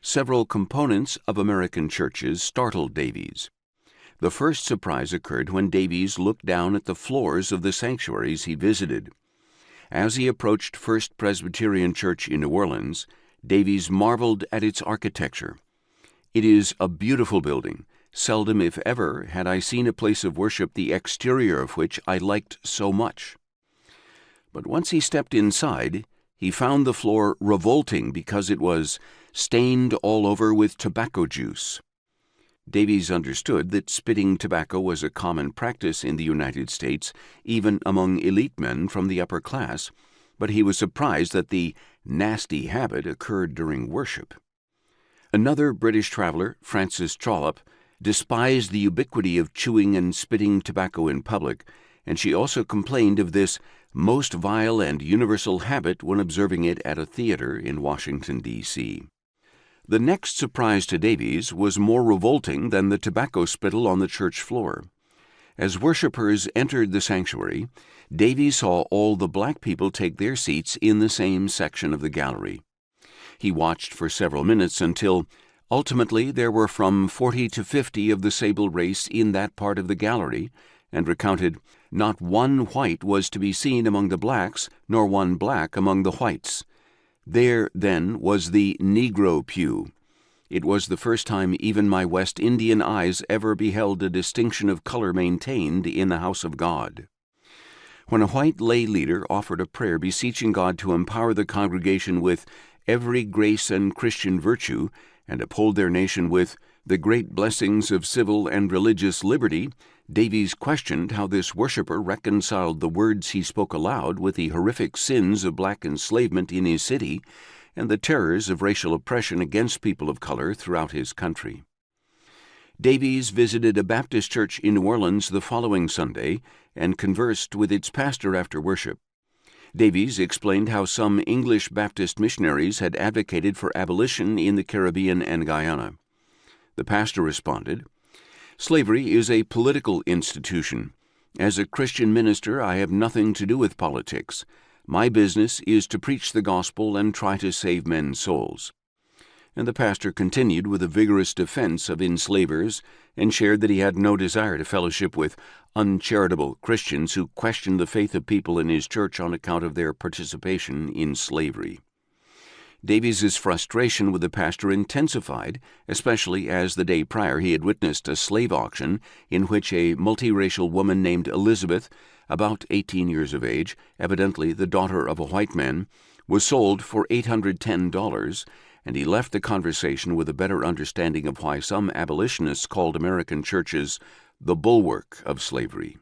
several components of American churches startled Davies. The first surprise occurred when Davies looked down at the floors of the sanctuaries he visited. As he approached First Presbyterian Church in New Orleans, Davies marveled at its architecture. It is a beautiful building. Seldom, if ever, had I seen a place of worship the exterior of which I liked so much. But once he stepped inside, he found the floor revolting because it was stained all over with tobacco juice. Davies understood that spitting tobacco was a common practice in the United States, even among elite men from the upper class, but he was surprised that the nasty habit occurred during worship. Another British traveler, Frances Trollope, despised the ubiquity of chewing and spitting tobacco in public, and she also complained of this most vile and universal habit when observing it at a theater in Washington, D.C. The next surprise to Davies was more revolting than the tobacco spittle on the church floor. As worshippers entered the sanctuary, Davies saw all the black people take their seats in the same section of the gallery. He watched for several minutes until, ultimately, there were from 40 to 50 of the sable race in that part of the gallery, and recounted, "Not one white was to be seen among the blacks, nor one black among the whites." There, then, was the Negro pew. It was the first time even my West Indian eyes ever beheld a distinction of color maintained in the house of God. When a white lay leader offered a prayer beseeching God to empower the congregation with every grace and Christian virtue, and uphold their nation with the great blessings of civil and religious liberty, Davies questioned how this worshipper reconciled the words he spoke aloud with the horrific sins of black enslavement in his city and the terrors of racial oppression against people of color throughout his country. Davies visited a Baptist church in New Orleans the following Sunday and conversed with its pastor after worship. Davies explained how some English Baptist missionaries had advocated for abolition in the Caribbean and Guyana. The pastor responded, "Slavery is a political institution. As a Christian minister, I have nothing to do with politics. My business is to preach the gospel and try to save men's souls." And the pastor continued with a vigorous defense of enslavers and shared that he had no desire to fellowship with uncharitable Christians who questioned the faith of people in his church on account of their participation in slavery. Davies's frustration with the pastor intensified, especially as the day prior he had witnessed a slave auction in which a multiracial woman named Elizabeth, about 18 years of age, evidently the daughter of a white man, was sold for $810, and he left the conversation with a better understanding of why some abolitionists called American churches the bulwark of slavery.